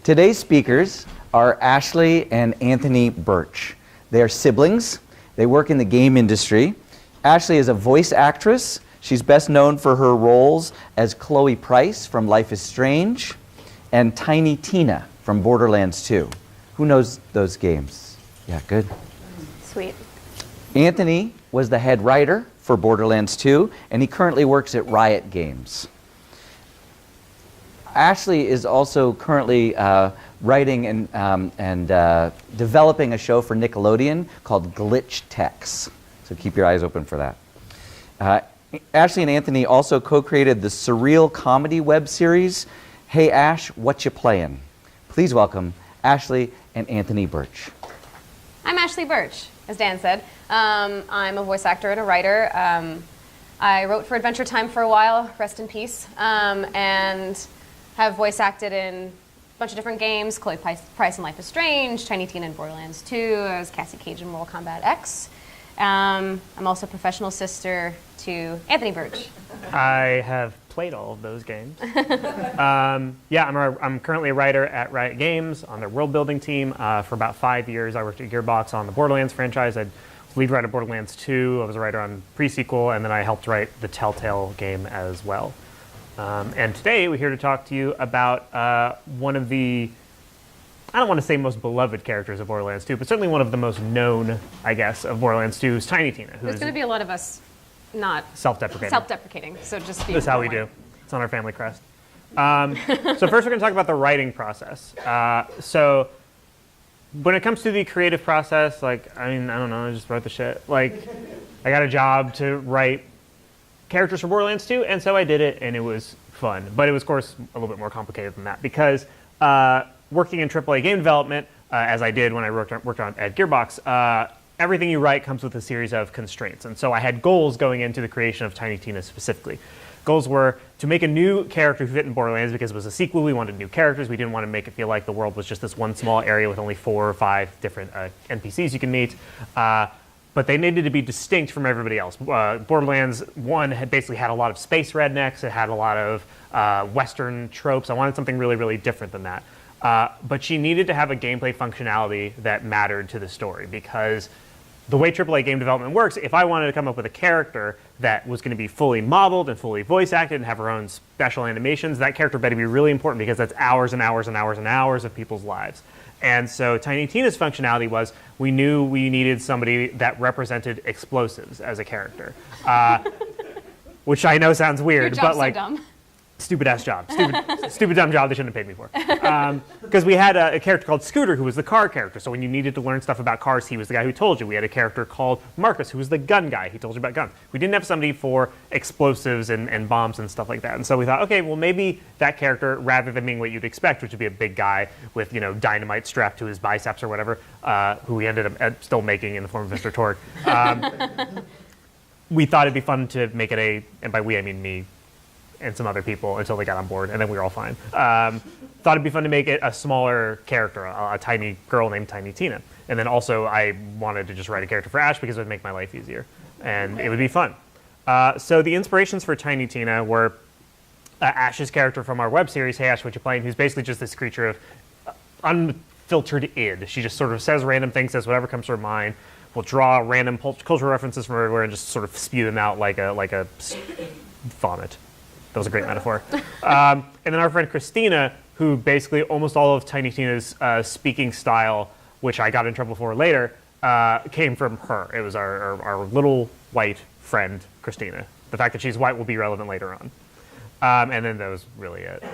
Today's speakers are Ashley and Энтони Берч. They are siblings. They work in the game industry. Ashley is a voice actress. She's best known for her roles as Chloe Price from Life is Strange and Tiny Tina from Borderlands 2. Who knows those games? Yeah, good. Sweet. Энтони was the head writer for Borderlands 2, and he currently works at Riot Games. Ashley is also currently writing and developing a show for Nickelodeon called Glitch Techs. So keep your eyes open for that. Ashley and Энтони also co-created the surreal comedy web series, Hey Ash, What You Playin'? Please welcome Ashley and Энтони Berch. I'm Ashley Berch, as Dan said. I'm a voice actor and a writer. I wrote for Adventure Time for a while, rest in peace, and have voice acted in a bunch of different games, Chloe Price in Life is Strange, Tiny Tina in Borderlands 2, as Cassie Cage in Mortal Kombat X. I'm also a professional sister to Энтони Berch. I have played all of those games. I'm currently a writer at Riot Games on their world building team. For about 5 years, I worked at Gearbox on the Borderlands franchise. I was lead writer of Borderlands 2. I was a writer on pre-sequel, and then I helped write the Telltale game as well. And today we're here to talk to you about one of the, I don't want to say most beloved characters of Borderlands 2, but certainly one of the most known, I guess, of Borderlands 2 is Tiny Tina. There's going to be a lot of us not self-deprecating, so just be That's how we do. It's on our family crest. So first we're going to talk about the writing process. So when it comes to the creative process, I don't know, I just wrote the shit. I got a job to write characters for Borderlands 2, and so I did it, and it was fun. But it was, of course, a little bit more complicated than that, because working in AAA game development, as I did when I worked on at Gearbox, everything you write comes with a series of constraints. And so I had goals going into the creation of Tiny Tina specifically. Goals were to make a new character who fit in Borderlands because it was a sequel. We wanted new characters. We didn't want to make it feel like the world was just this one small area with only 4 or 5 different NPCs you can meet. But they needed to be distinct from everybody else. Borderlands 1 had basically had a lot of space rednecks. It had a lot of Western tropes. I wanted something really, really different than that. But she needed to have a gameplay functionality that mattered to the story, because the way AAA game development works, if I wanted to come up with a character that was going to be fully modeled and fully voice acted and have her own special animations, that character better be really important, because that's hours and hours and hours and hours of people's lives. And so Tiny Tina's functionality was, we knew we needed somebody that represented explosives as a character. Which I know sounds weird, but so dumb. Stupid ass job. Stupid dumb job they shouldn't have paid me for. Because we had a character called Scooter who was the car character. So when you needed to learn stuff about cars, he was the guy who told you. We had a character called Marcus who was the gun guy. He told you about guns. We didn't have somebody for explosives and bombs and stuff like that. And so we thought, okay, well maybe that character, rather than being what you'd expect, which would be a big guy with dynamite strapped to his biceps or whatever, who we ended up still making in the form of Mr. Torque. We thought it'd be fun to make it and by we I mean me and some other people until they got on board, and then we were all fine. Thought it'd be fun to make it a smaller character, a tiny girl named Tiny Tina. And then also I wanted to just write a character for Ash because it would make my life easier, and it would be fun. So the inspirations for Tiny Tina were Ash's character from our web series, Hey Ash, What You Playin', who's basically just this creature of unfiltered id. She just sort of says random things, says whatever comes to her mind. We'll draw random cultural references from everywhere and just sort of spew them out like a vomit. That was a great metaphor. And then our friend Christina, who basically almost all of Tiny Tina's speaking style, which I got in trouble for later, came from her. It was our little white friend, Christina. The fact that she's white will be relevant later on. And then that was really it.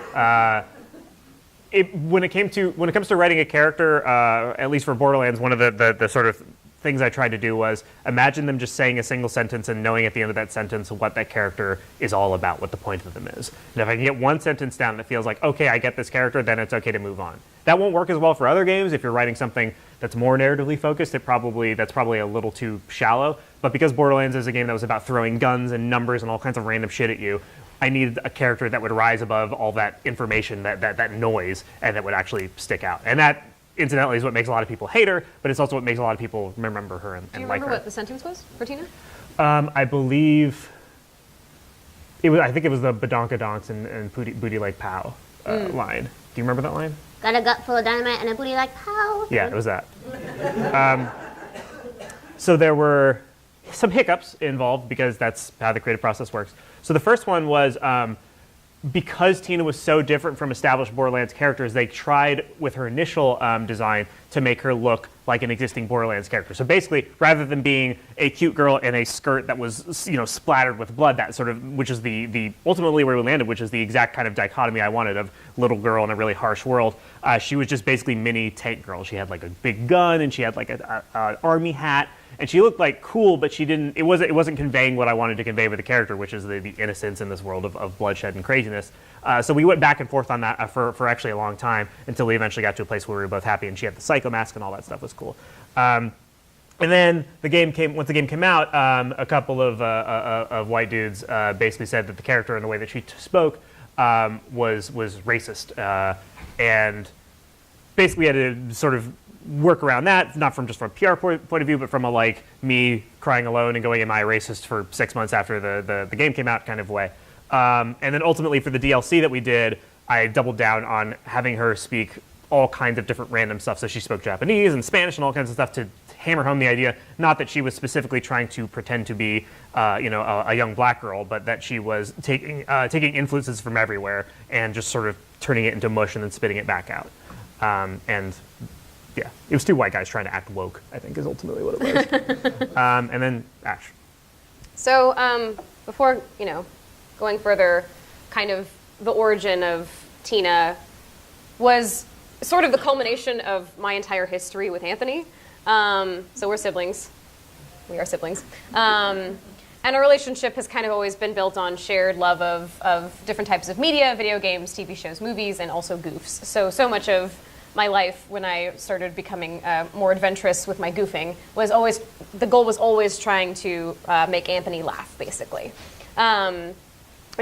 When it comes to writing a character, at least for Borderlands, one of the sort of things I tried to do was imagine them just saying a single sentence and knowing at the end of that sentence what that character is all about, what the point of them is. And if I can get one sentence down that feels like, okay, I get this character, then it's okay to move on. That won't work as well for other games. If you're writing something that's more narratively focused, that's probably a little too shallow. But because Borderlands is a game that was about throwing guns and numbers and all kinds of random shit at you, I needed a character that would rise above all that information, that noise, and that would actually stick out. And that, incidentally, is what makes a lot of people hate her, but it's also what makes a lot of people remember her and like her. Do you remember what the sentence was for Tina? I believe it was. I think it was the Badonkadonks and Booty Like Pow line. Do you remember that line? got a gut full of dynamite and a booty like pow. Yeah, it was that. So there were some hiccups involved because that's how the creative process works. So the first one was because Tina was so different from established Borderlands characters, they tried with her initial design to make her look like an existing Borderlands character. So basically, rather than being a cute girl in a skirt that was, splattered with blood, that sort of, which is the ultimately where we landed, which is the exact kind of dichotomy I wanted of little girl in a really harsh world. She was just basically mini tank girl. She had like a big gun and she had like an army hat. And she looked like cool, but she didn't. It wasn't conveying what I wanted to convey with the character, which is the innocence in this world of bloodshed and craziness. So we went back and forth on that for actually a long time until we eventually got to a place where we were both happy, and she had the psycho mask and all that stuff was cool. And then once the game came out, a couple of white dudes basically said that the character and the way that she spoke was racist, and basically we had to sort of work around that, not from just from a PR point of view, but from a me crying alone and going, am I racist for 6 months after the game came out kind of way. And then ultimately for the DLC that we did, I doubled down on having her speak all kinds of different random stuff. So she spoke Japanese and Spanish and all kinds of stuff to hammer home the idea, not that she was specifically trying to pretend to be a young black girl, but that she was taking influences from everywhere and just sort of turning it into mush and then spitting it back out. And yeah, it was two white guys trying to act woke, I think, is ultimately what it was. And then Ash. So before, going further, kind of the origin of Tina was sort of the culmination of my entire history with Anthony. So we're siblings. We are siblings. And our relationship has kind of always been built on shared love of different types of media, video games, TV shows, movies, and also goofs. So much of my life when I started becoming more adventurous with my goofing was always, the goal was always trying to make Anthony laugh, basically. And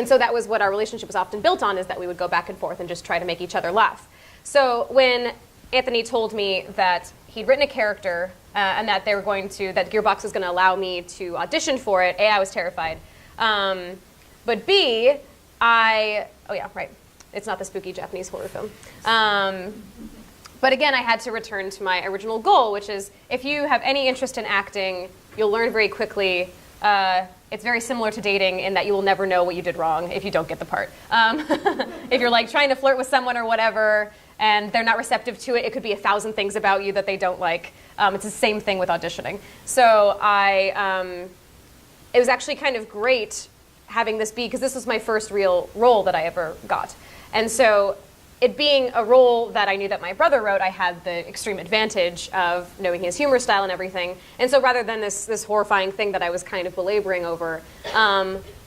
so that was what our relationship was often built on, is that we would go back and forth and just try to make each other laugh. So when Anthony told me that he'd written a character and that they were that Gearbox was going to allow me to audition for it, A, I was terrified. But B, oh yeah, right, it's not the spooky Japanese horror film. But again, I had to return to my original goal, which is if you have any interest in acting, you'll learn very quickly. It's very similar to dating in that you will never know what you did wrong if you don't get the part. If you're trying to flirt with someone or whatever, and they're not receptive to it, it could be 1,000 things about you that they don't like. It's the same thing with auditioning. So it was actually kind of great having this be, because this was my first real role that I ever got. And so it being a role that I knew that my brother wrote, I had the extreme advantage of knowing his humor style and everything. And so rather than this horrifying thing that I was kind of belaboring over,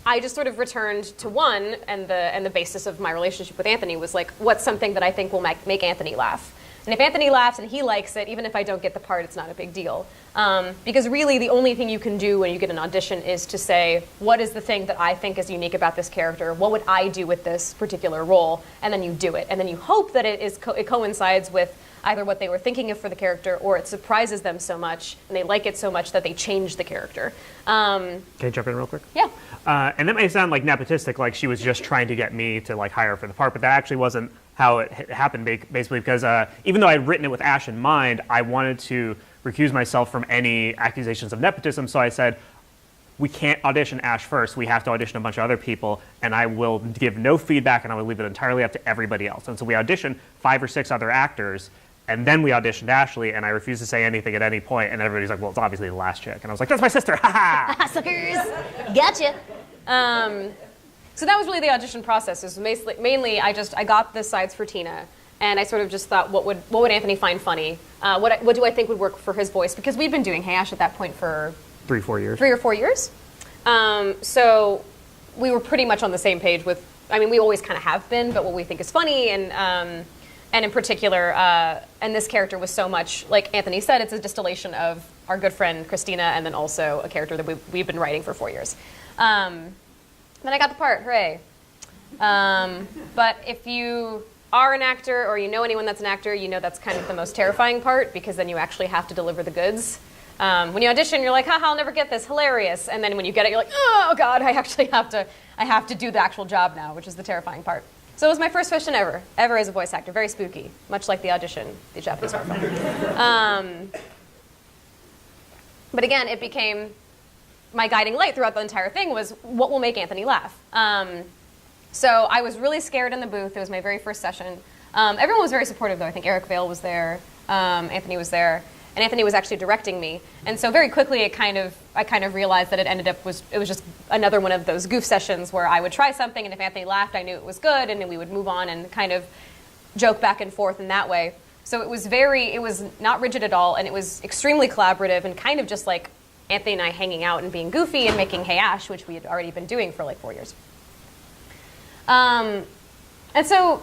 I just sort of returned to one, and the basis of my relationship with Anthony was what's something that I think will make Anthony laugh? And if Anthony laughs and he likes it, even if I don't get the part, it's not a big deal. Because really the only thing you can do when you get an audition is to say, what is the thing that I think is unique about this character? What would I do with this particular role? And then you do it. And then you hope that it coincides with either what they were thinking of for the character, or it surprises them so much and they like it so much that they change the character. Can I jump in real quick? Yeah. And that may sound like nepotistic, like she was just trying to get me to hire her for the part, but that actually wasn't how it happened, basically, because even though I'd written it with Ash in mind, I wanted to recuse myself from any accusations of nepotism, so I said, we can't audition Ash first, we have to audition a bunch of other people, and I will give no feedback and I will leave it entirely up to everybody else. And so we auditioned 5 or 6 other actors, and then we auditioned Ashley, and I refused to say anything at any point, and everybody's like, well, it's obviously the last chick. And I was like, that's my sister, ha ha! Suckers! Gotcha! So that was really the audition process. It was mainly I got the sides for Tina, and I sort of just thought, what would Anthony find funny? What do I think would work for his voice? Because we'd been doing Hey Ash at that point for 3 or 4 years. So we were pretty much on the same page with, we always kind of have been, but what we think is funny, and in particular, and this character was so much, like Anthony said, it's a distillation of our good friend Christina, and then also a character that we've been writing for 4 years. Then I got the part, hooray. But if you are an actor, or you know anyone that's an actor, you know that's kind of the most terrifying part, because then you actually have to deliver the goods. When you audition, you're like, haha, I'll never get this, hilarious. And then when you get it, you're like, oh God, I actually have to do the actual job now, which is the terrifying part. So it was my first audition ever as a voice actor. Very spooky, much like the audition, the Japanese horror film. But again, it became my guiding light throughout the entire thing was what will make Anthony laugh. So I was really scared in the booth. It was my very first session. Everyone was very supportive, though. I think Eric Vale was there, Anthony was there, and Anthony was actually directing me. And so very quickly, I kind of realized that it was just another one of those goof sessions where I would try something, and if Anthony laughed, I knew it was good, and then we would move on and kind of joke back and forth in that way. So it was not rigid at all, and it was extremely collaborative and kind of just like Anthony and I hanging out and being goofy and making Hey Ash, which we had already been doing for like 4 years. And so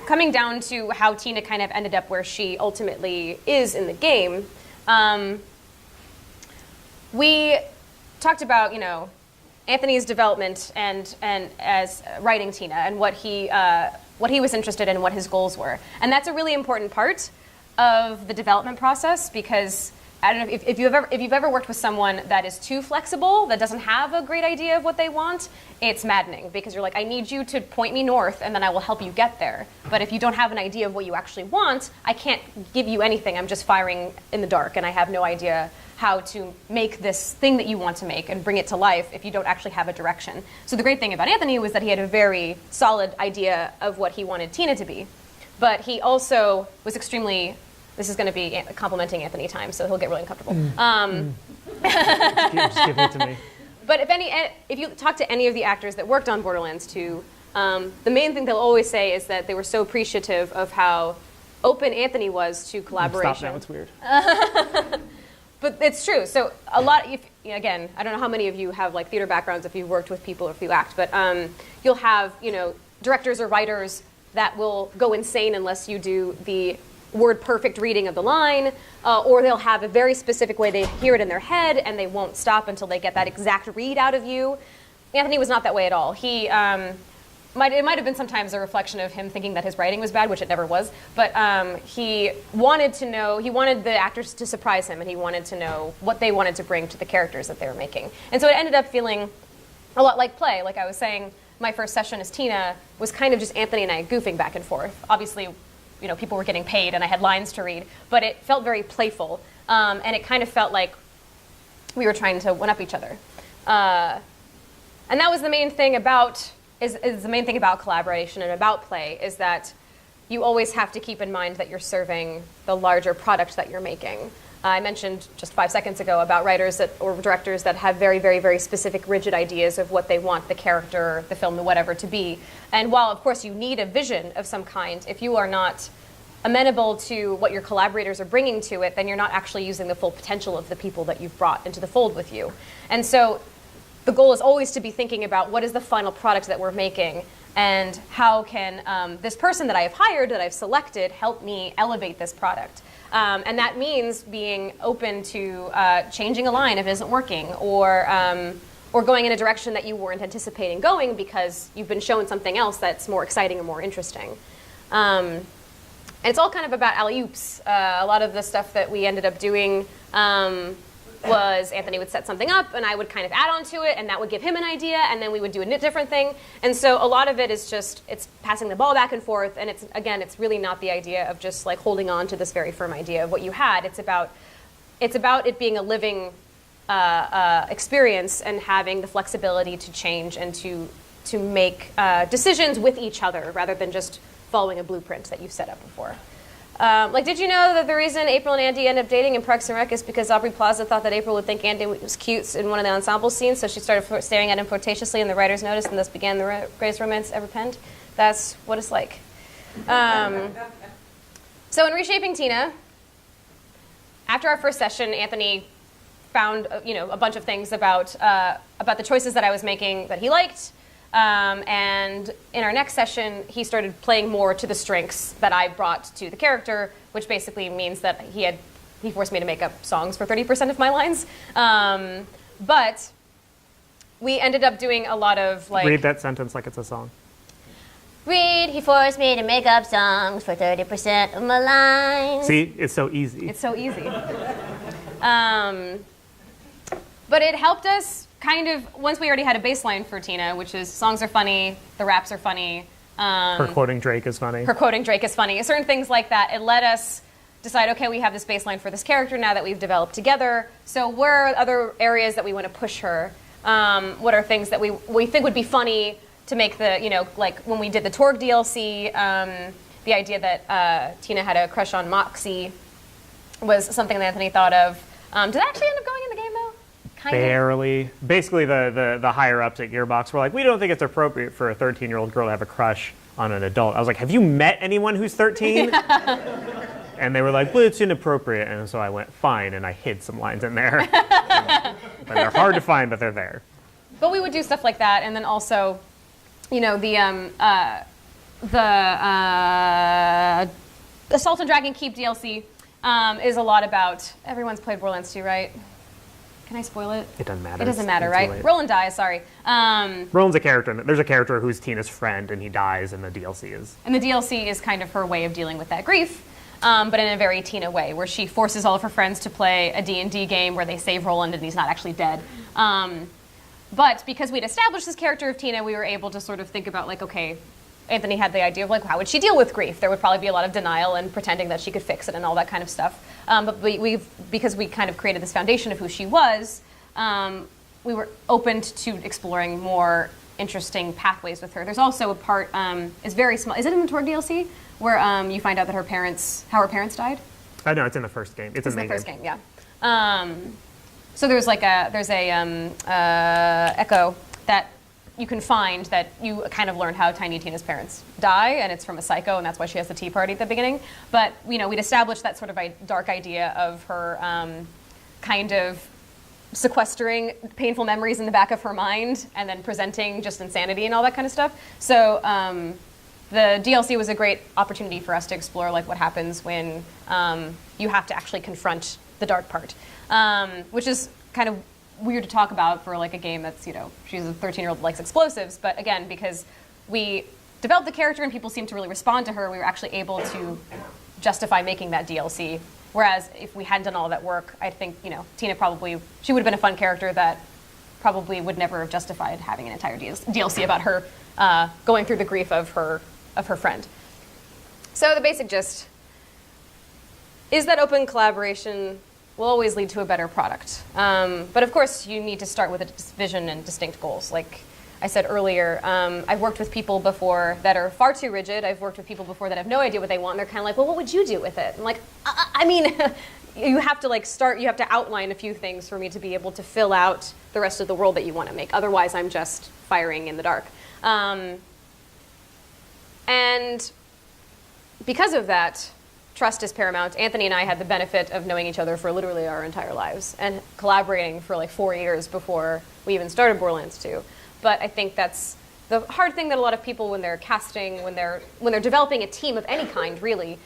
coming down to how Tina kind of ended up where she ultimately is in the game, we talked about, Anthony's development and as writing Tina and what he was interested in, what his goals were. And that's a really important part of the development process because I don't know if you've ever worked with someone that is too flexible, that doesn't have a great idea of what they want, it's maddening because you're like, I need you to point me north and then I will help you get there. But if you don't have an idea of what you actually want, I can't give you anything. I'm just firing in the dark and I have no idea how to make this thing that you want to make and bring it to life if you don't actually have a direction. So the great thing about Anthony was that he had a very solid idea of what he wanted Tina to be. But he also was extremely, this is going to be complimenting Anthony time, so he'll get really uncomfortable. Just give it to me. But if you talk to any of the actors that worked on Borderlands 2, the main thing they'll always say is that they were so appreciative of how open Anthony was to collaboration. Stop now, it's weird. But it's true. So a lot, again, I don't know how many of you have like theater backgrounds if you've worked with people or if you act, but you'll have, directors or writers that will go insane unless you do the word perfect reading of the line, or they'll have a very specific way they hear it in their head and they won't stop until they get that exact read out of you. Anthony was not that way at all. It might have been sometimes a reflection of him thinking that his writing was bad, which it never was, but he wanted the actors to surprise him, and he wanted to know what they wanted to bring to the characters that they were making. And so it ended up feeling a lot like play. Like I was saying, my first session as Tina was kind of just Anthony and I goofing back and forth. Obviously, people were getting paid and I had lines to read, but it felt very playful, and it kind of felt like we were trying to one-up each other. And that was the main thing about collaboration and about play, is that you always have to keep in mind that you're serving the larger product that you're making. I mentioned just 5 seconds ago about writers or directors that have very, very, very specific, rigid ideas of what they want the character, the film, the whatever to be. And while, of course, you need a vision of some kind, if you are not amenable to what your collaborators are bringing to it, then you're not actually using the full potential of the people that you've brought into the fold with you. And so the goal is always to be thinking about what is the final product that we're making, and how can this person that I have hired, that I've selected, help me elevate this product. And that means being open to changing a line if it isn't working, or going in a direction that you weren't anticipating going because you've been shown something else that's more exciting or more interesting. And it's all kind of about alley-oops. A lot of the stuff that we ended up doing was Anthony would set something up and I would kind of add on to it, and that would give him an idea, and then we would do a different thing. And so a lot of it is just, it's passing the ball back and forth, and it's really not the idea of just like holding on to this very firm idea of what you had. It's about it being a living experience and having the flexibility to change and to make decisions with each other rather than just following a blueprint that you've set up before. Did you know that the reason April and Andy ended up dating in Parks and Rec is because Aubrey Plaza thought that April would think Andy was cute in one of the ensemble scenes, so she started staring at him flirtatiously, and the writers noticed, and thus began the greatest romance ever penned? That's what it's like. So in reshaping Tina, after our first session, Anthony found a bunch of things about the choices that I was making that he liked. And in our next session, he started playing more to the strengths that I brought to the character, which basically means that he forced me to make up songs for 30% of my lines. But we ended up doing a lot of Read that sentence like it's a song. He forced me to make up songs for 30% of my lines. See, it's so easy. It's so easy. But it helped us kind of, once we already had a baseline for Tina, which is songs are funny, the raps are funny, Her quoting Drake is funny. Her quoting Drake is funny. Certain things like that. It let us decide, okay, we have this baseline for this character now that we've developed together. So where are other areas that we want to push her? What are things that we think would be funny to make the, like when we did the Torg DLC, the idea that Tina had a crush on Moxie was something that Anthony thought of. Did that actually end up going in the game, though? Kind of. Barely. Basically, the higher-ups at Gearbox were like, we don't think it's appropriate for a 13-year-old girl to have a crush on an adult. I was like, have you met anyone who's 13? And they were like, well, it's inappropriate. And so I went, fine, and I hid some lines in there. And they're hard to find, but they're there. But we would do stuff like that, and then also, the Assault and Dragon Keep DLC is a lot about, everyone's played Borderlands 2, right? Can I spoil it? It doesn't matter. It doesn't matter, It's right? late. Roland dies, sorry. Roland's a character. There's a character who's Tina's friend, and he dies, and the DLC is. And the DLC is kind of her way of dealing with that grief, but in a very Tina way, where she forces all of her friends to play a D&D game where they save Roland and he's not actually dead. But because we'd established this character of Tina, we were able to sort of think about, like, okay, Anthony had the idea of, like, how would she deal with grief? There would probably be a lot of denial and pretending that she could fix it and all that kind of stuff. But because we kind of created this foundation of who she was, we were open to exploring more interesting pathways with her. There's also a part, it's very small. Is it in the Torg DLC? Where you find out that how her parents died? No, it's in the first game. It's in the main first game, yeah. So there's a echo that you can find that you kind of learn how Tiny Tina's parents die, and it's from a psycho, and that's why she has the tea party at the beginning. But we'd established that sort of dark idea of her kind of sequestering painful memories in the back of her mind, and then presenting just insanity and all that kind of stuff. So the DLC was a great opportunity for us to explore, like, what happens when you have to actually confront the dark part, which is kind of weird to talk about for, like, a game that's, she's a 13-year-old that likes explosives. But again, because we developed the character and people seemed to really respond to her, we were actually able to justify making that DLC. Whereas if we hadn't done all that work, I think, Tina she would have been a fun character that probably would never have justified having an entire DLC about her going through the grief of her friend. So the basic gist is that open collaboration will always lead to a better product. But of course, you need to start with a vision and distinct goals. Like I said earlier, I've worked with people before that are far too rigid. I've worked with people before that have no idea what they want, and they're kind of like, well, what would you do with it? I'm like, I mean, you have to you have to outline a few things for me to be able to fill out the rest of the world that you want to make. Otherwise, I'm just firing in the dark. And because of that, trust is paramount. Anthony and I had the benefit of knowing each other for literally our entire lives and collaborating for like 4 years before we even started Borderlands 2. But I think that's the hard thing that a lot of people, when they're casting, when they're developing a team of any kind, really,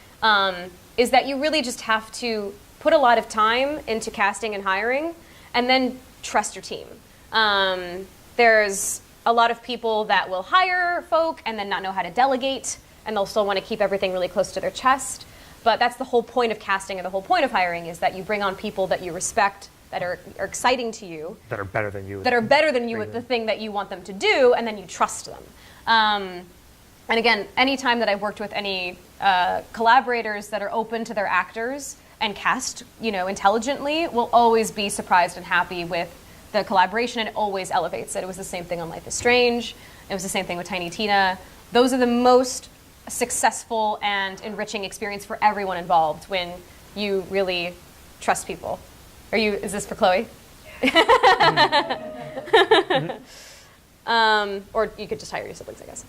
is that you really just have to put a lot of time into casting and hiring, and then trust your team. There's a lot of people that will hire folk and then not know how to delegate, and they'll still want to keep everything really close to their chest. But that's the whole point of casting and the whole point of hiring, is that you bring on people that you respect, that are exciting to you. That are better than you. That are better than you at the thing that you want them to do, and then you trust them. And again, anytime that I've worked with any collaborators that are open to their actors and cast, intelligently, will always be surprised and happy with the collaboration, and it always elevates it. It was the same thing on Life is Strange. It was the same thing with Tiny Tina. Those are the most successful and enriching experience for everyone involved, when you really trust people. Is this for Chloe? Or you could just hire your siblings, I guess.